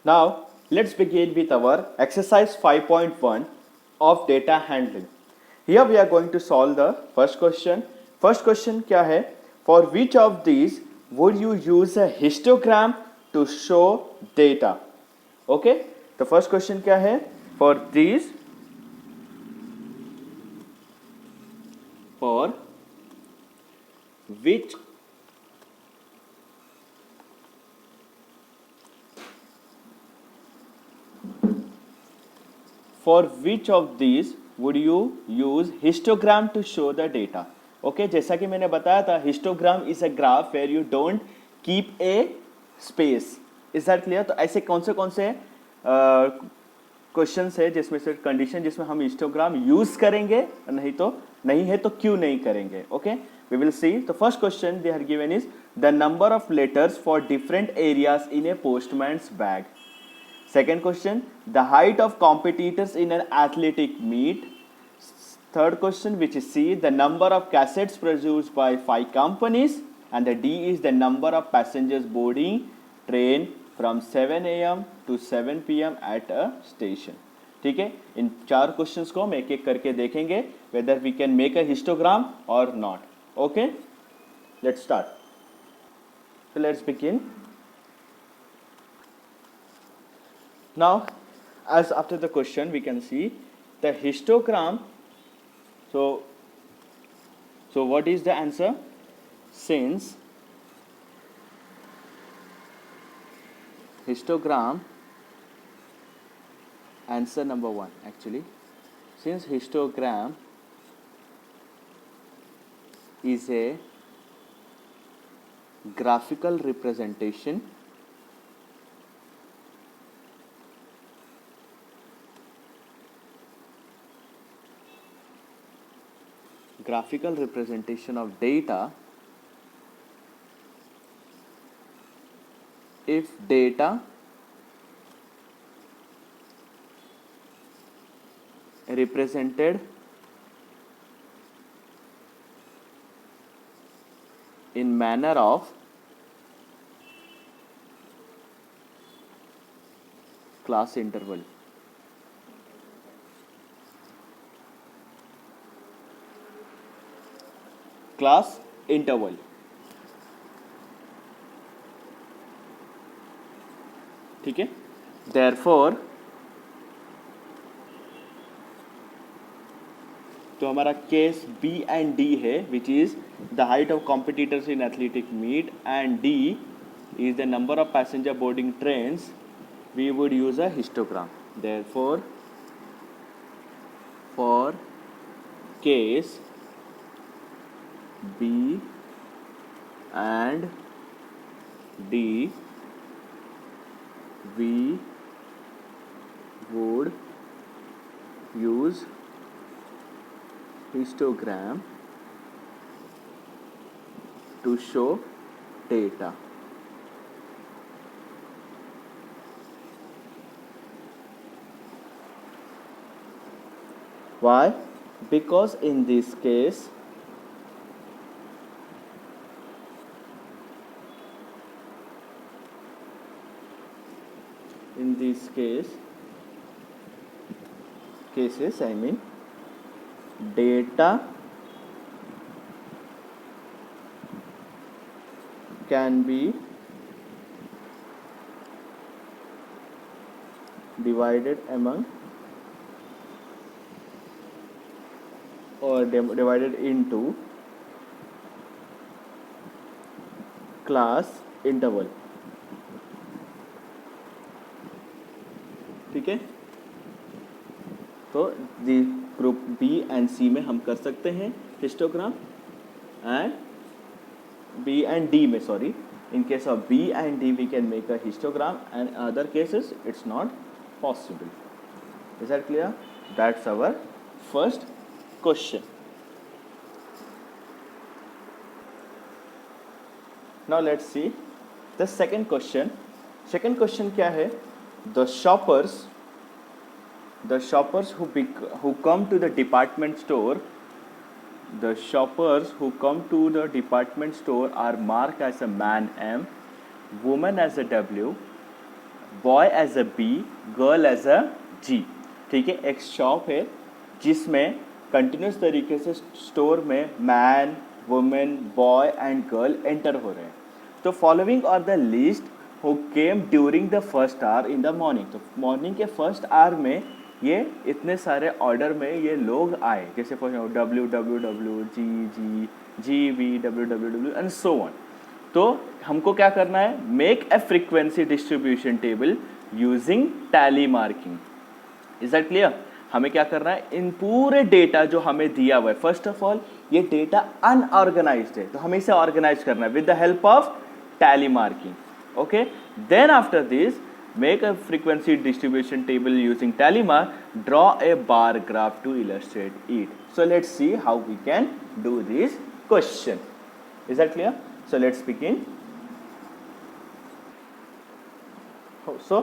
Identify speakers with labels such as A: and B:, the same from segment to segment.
A: Now, let's begin with our exercise 5.1 of data handling. Here we are going to solve the first question. First question क्या है? For which of these would you use a histogram to show data? Okay? The first question क्या है? For these, for which of these would you use histogram to show the data? Okay, जैसा कि मैंने बताया था, histogram is a graph where you don't keep a space. Is that clear? तो ऐसे कौन से क्वेश्चंस है जिसमें से कंडीशन जिसमें हम हिस्टोग्राम यूज करेंगे, नहीं है तो क्यों नहीं करेंगे? Okay, we will see. The first question they are given is the number of letters for different areas in a postman's bag. Second question, the height of competitors in an athletic meet. Third question, which is C, the number of cassettes produced by 5 companies. And the D is the number of passengers boarding train from 7 a.m. to 7 p.m. at a station. ठीक है, इन 4 questions को हम एक एक करके देखेंगे whether we can make a histogram or not. Okay, let's start. So let's begin. Now, as after the question, we can see the histogram. So what is the answer? Since histogram, answer number 1 actually, since histogram is a graphical representation of data, if data represented in manner of class interval. Class interval. ठीक है, therefore तो हमारा case B and D है, which is the height of competitors in athletic meet, and D is the number of passenger boarding trains. We would use a histogram. Therefore, for case B and D, we would use histogram to show data. Why? Because in this case, cases, I mean, data can be divided among or divided into class interval. ठीक है, तो the group B and C में हम कर सकते हैं histogram, and B and D में, sorry, in case of B and D we can make a histogram, and in other cases it's not possible. Is that clear? That's our first question. Now let's see the second question. Second question क्या है? The shoppers who come to the department store, the shoppers who come to the department store are marked as a man M, woman as a W, boy as a B, girl as a G. ठीक है, एक shop है जिसमें continuous तरीके से store में man, women, boy and girl enter हो रहे हैं। तो following are the list who came during the first hour in the morning. तो मॉर्निंग के फर्स्ट आवर में ये इतने सारे ऑर्डर में ये लोग आए, जैसे for W W W, G G, G V, W W W and so on. तो हमको क्या करना है, make a frequency distribution table using tally marking. Is that clear? हमें क्या करना है, इन पूरे डेटा जो हमें दिया हुआ है, फर्स्ट ऑफ ऑल ये डेटा अनऑर्गेनाइज्ड है तो हमें इसे ऑर्गेनाइज करना है with the help of tally marking. Okay, then after this make a frequency distribution table using TallyMark, draw a bar graph to illustrate it. So let's see how we can do this question. Is that clear? So let's begin. So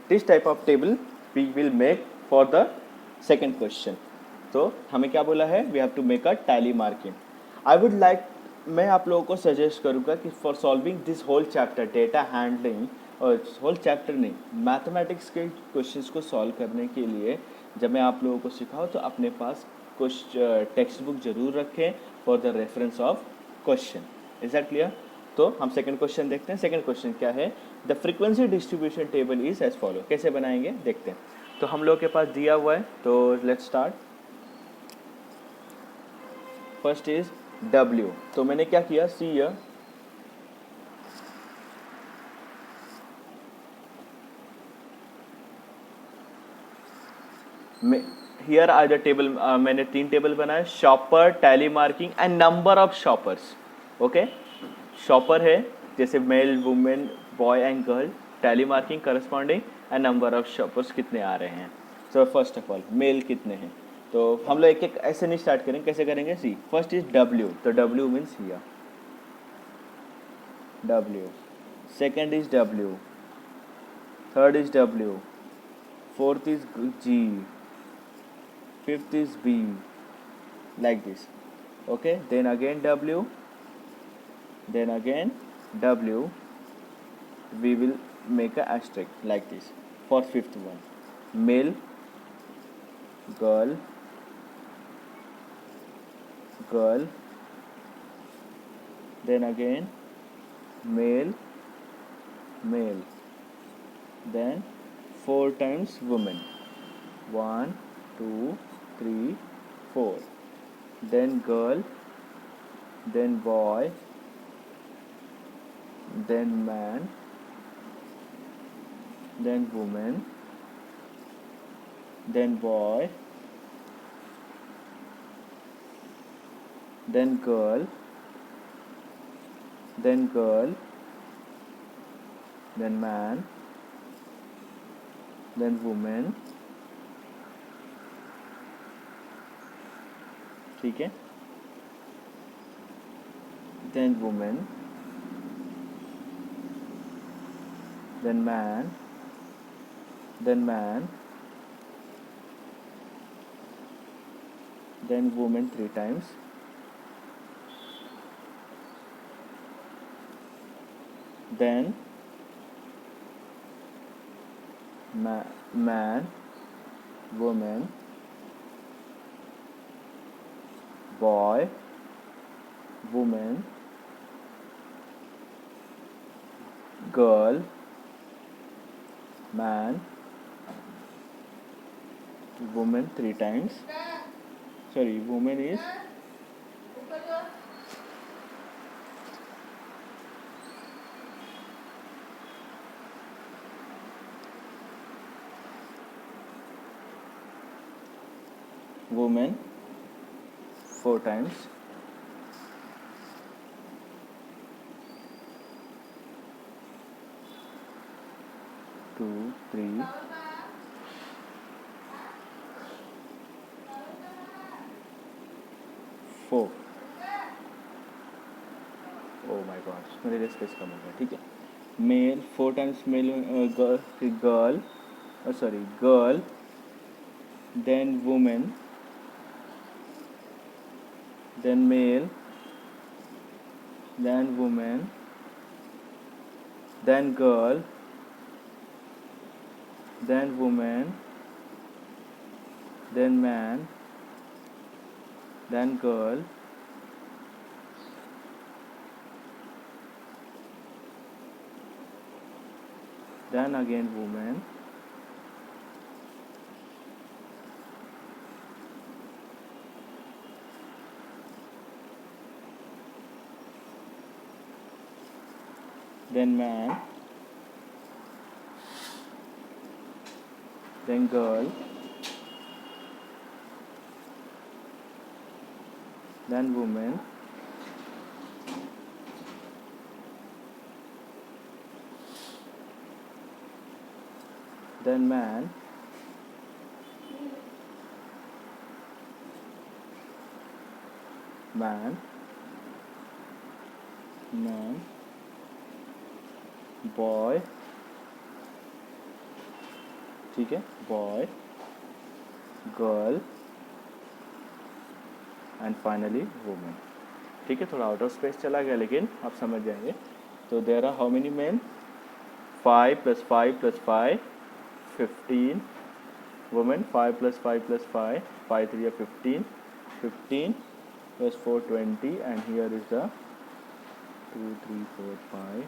A: this type of table we will make for the second question. तो हमें क्या बोला है, we have to make a tally marking. I would like, मैं आप लोगों को suggest करूँगा कि for solving this whole chapter data handling, और होल चैप्टर नहीं, मैथमेटिक्स के क्वेश्चंस को सॉल्व करने के लिए जब मैं आप लोगों को सिखाऊँ तो अपने पास कुछ टेक्स्ट बुक जरूर रखें for the reference of question. Is that clear? तो हम सेकंड क्वेश्चन देखते हैं। सेकंड क्वेश्चन क्या है, the frequency distribution table is as follow. कैसे बनाएंगे देखते हैं। तो हम लोग के पास दिया हुआ है, तो let's start. First is W। तो मैंने क्या किया, see here, here are the table, मैंने 3 टेबल बनाए, shopper, tally marking and number of shoppers. Okay, shopper है जैसे male, women, boy and girl, tally marking corresponding and number of shoppers कितने आ रहे हैं। So first of all male कितने हैं, तो हम लोग एक एक ऐसे नहीं स्टार्ट करेंगे, कैसे करेंगे, सी फर्स्ट इज W। तो W means here W, second is W, third is W, fourth is G, fifth is B, like this. Okay, then again W, then again W, we will make a asterisk like this for fifth one. Male, girl, girl, then again male, male, then 4 times woman, 1 2 3 4, then girl, then boy, then man, then woman, then boy, then girl, then girl, then man, then woman। ठीक है, then woman, then man, then man, then woman 3 times, then man, woman, boy, woman, girl, man, woman 3 times. Sorry, woman is woman 4 times, two, three, 4। Oh my God, मेरे लिए space कम हो गया। ठीक है, male 4 times male, girl, sorry girl, then woman, then male, then woman, then girl, then woman, then man, then girl, then again woman, then man, then girl, then woman, then man, man, boy, ठीक है, boy, girl and finally women. ठीक है, थोड़ा out of space चला गया लेकिन आप समझ जाएंगे। तो there are how many men, 5 + 5 + 5 15 women, 5 + 5 + 5 5 3 are 15 15 + 4 20 and here is the 2 3 4 5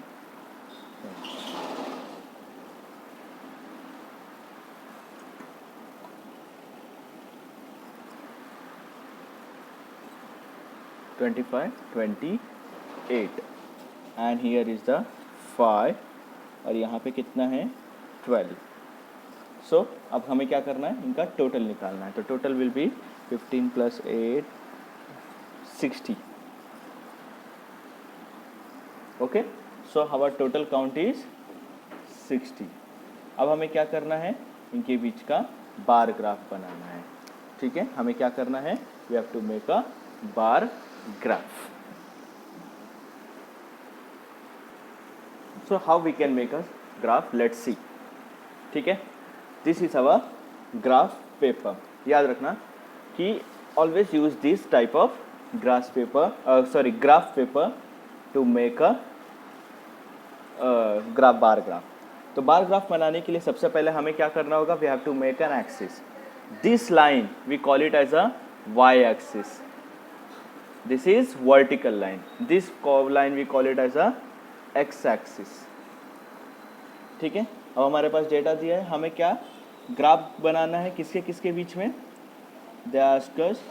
A: 25 28 and here is the 5 और यहाँ पे कितना है 12। सो अब हमें क्या करना है, इनका टोटल निकालना है। तो total will be 15 + 8 60। Okay, so our total count is 60। अब हमें क्या करना है, इनके बीच का बार ग्राफ बनाना है। ठीक है, हमें क्या करना है, we have to make a bar graph. So how we can make a graph, let's see. ठीक है, this is our graph paper। याद रखना कि always use this type of graph paper to make a bar graph। तो bar graph बनाने के लिए सबसे पहले हमें क्या करना होगा, we have to make an axis। This line we call it as a y axis। This is vertical line, this line we call it as a x axis। ठीक है, अब हमारे पास डेटा दिया है, हमें क्या ग्राफ बनाना है, किसके किसके बीच में। They ask us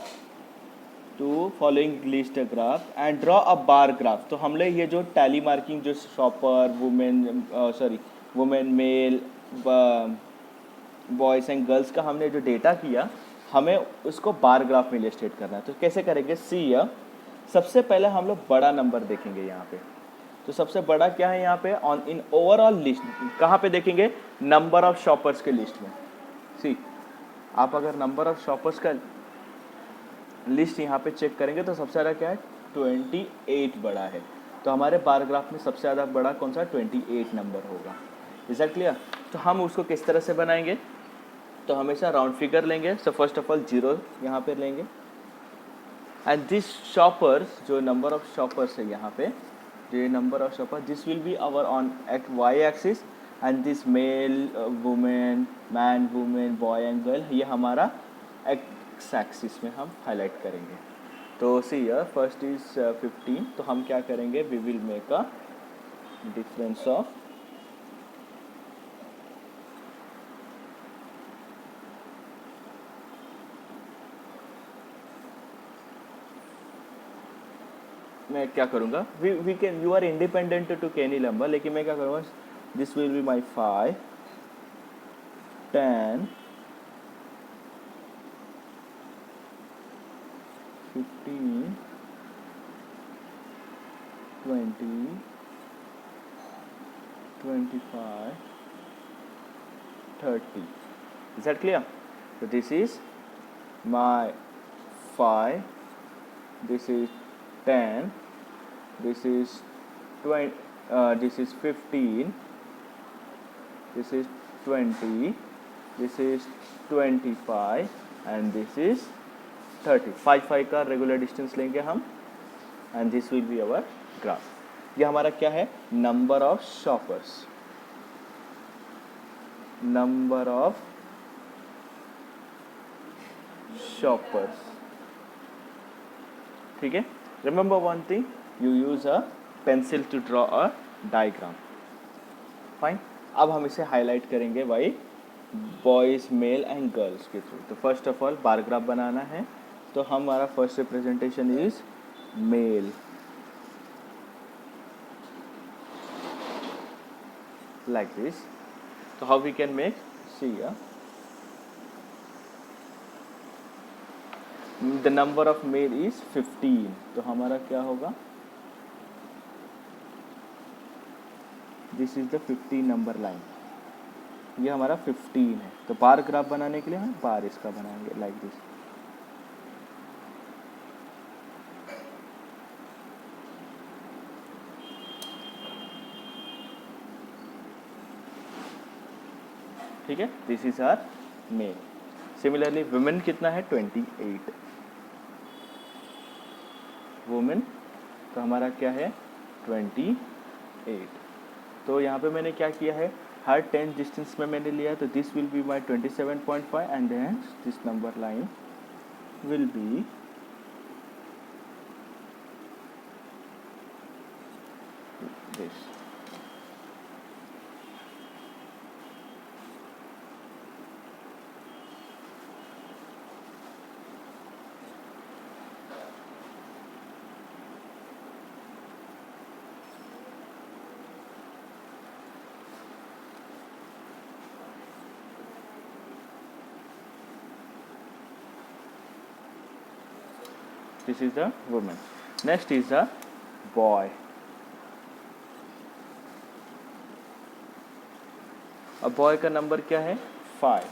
A: to following list a graph and draw a bar graph। तो हमने ये जो टैली मार्किंग जो shopper women male boys and girls का हमने जो डेटा किया, हमें उसको बार ग्राफ में इलस्ट्रेट करना है। तो कैसे करेंगे, सी या सबसे पहले हम लोग बड़ा नंबर देखेंगे यहाँ पे। तो सबसे बड़ा क्या है यहाँ पे, ऑन इन ओवरऑल लिस्ट, कहाँ पे देखेंगे, नंबर ऑफ शॉपर्स के लिस्ट में। सी, आप अगर नंबर ऑफ शॉपर्स का लिस्ट यहाँ पे चेक करेंगे तो सबसे ज़्यादा क्या है, 28 बड़ा है। तो हमारे बार ग्राफ में सबसे ज़्यादा बड़ा कौन सा, 28 नंबर होगा। Is that clear. तो हम उसको किस तरह से बनाएंगे, तो हमेशा राउंड फिगर लेंगे। सो फर्स्ट ऑफ ऑल 0 यहाँ पे लेंगे एंड दिस शॉपर्स, जो नंबर ऑफ शॉपर्स है यहाँ पे, जो number of shopper, this will be our on at Y axis and this male women man women boy and girl, ये हमारा एक्स एक्सिस में हम हाईलाइट करेंगे। तो सी हियर फर्स्ट इज 15। तो हम क्या करेंगे, we will make a difference of मैं क्या करूँगा, we can, you are independent to any number, लेकिन मैं क्या करूँगा, this will be my 5 10 15 20 25 30। Is that clear? So this is my 5, this is 10, this is 20, this is 15, this is 20, this is 25 and this is 30। 5 5 का regular distance लेंगे हम and this will be our graph. ये हमारा क्या है, number of shoppers, number of shoppers, ठीक है। Remember one thing, you use a pencil to draw a diagram, fine. अब हम इसे हाईलाइट करेंगे by boys male and girls के थ्रू। तो first of all bar graph बनाना है, तो हमारा first representation is male, like this. So how we can make, see the number of male is 15, तो हमारा क्या होगा, this is the 15 number line, ये हमारा 15 है। तो बार ग्राफ बनाने के लिए हम बार इसका बनाएंगे लाइक दिस, ठीक है। This is our male. Similarly women कितना है, 28 वुमेन, तो हमारा क्या है 28। तो यहाँ पे मैंने क्या किया है, हर 10 डिस्टेंस में मैंने लिया, तो this will be my 27.5 and then this number line will be this. This is the woman. Next is the boy. अब बॉय का नंबर क्या है, 5।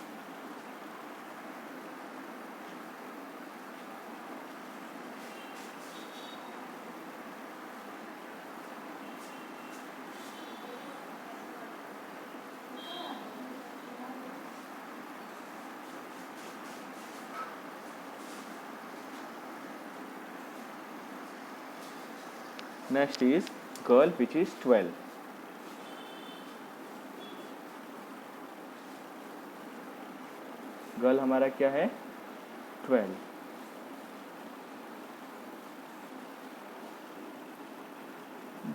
A: Next is girl which is 12. Girl हमारा क्या है 12।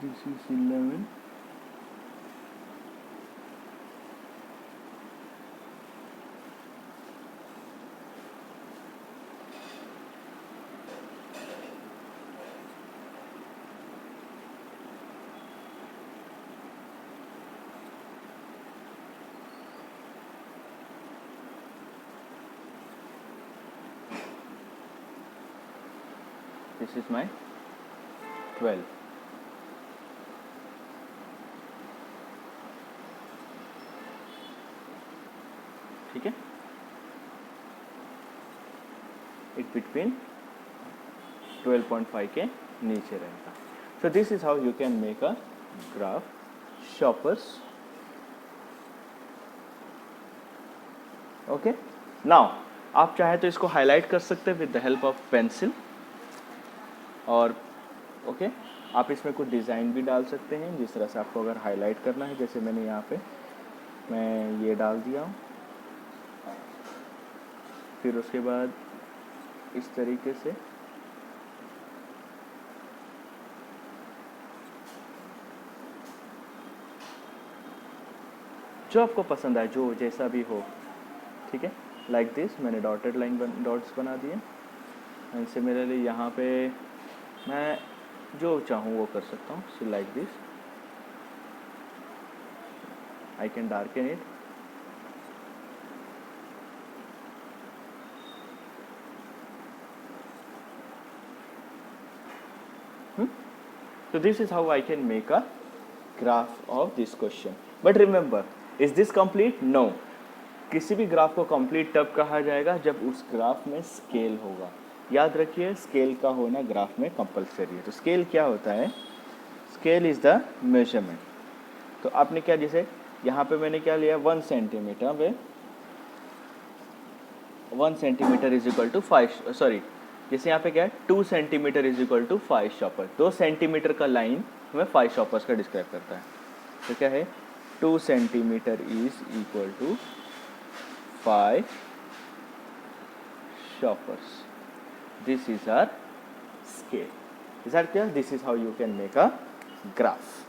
A: This is 11। This is my 12। ठीक है, it between 12.5 के नीचे रहेगा। So this is how you can make a graph shoppers. Okay, now आप चाहे तो इसको हाईलाइट कर सकते हैं with the help of pencil, और ओके आप इसमें कुछ डिज़ाइन भी डाल सकते हैं जिस तरह से आपको अगर हाईलाइट करना है। जैसे मैंने यहाँ पे मैं ये डाल दिया हूँ, फिर उसके बाद इस तरीके से जो आपको पसंद आए, जो जैसा भी हो, ठीक है। लाइक दिस मैंने डॉटेड लाइन डॉट्स बना दिए, एंड सिमिलरली यहाँ पे मैं जो चाहूँ वो कर सकता हूँ। So like this I can darken it, so this is how I can make a graph of this question. But remember, is this complete? No. किसी भी ग्राफ को कंप्लीट तब कहा जाएगा जब उस ग्राफ में स्केल होगा। याद रखिए स्केल का होना ग्राफ में कंपलसरी है। तो स्केल क्या होता है, स्केल इज द मेजरमेंट। तो आपने क्या, जैसे यहाँ पे मैंने क्या लिया 1 सेंटीमीटर वे 1 centimetre is equal to 5, sorry जैसे यहाँ पे क्या है 2 centimetre is equal to 5 shopper. 2 centimetre का लाइन हमें 5 शॉपर्स का डिस्क्राइब करता है। तो क्या है, 2 centimetre is equal to 5 shoppers. This is our scale. Is that clear? This is how you can make a graph.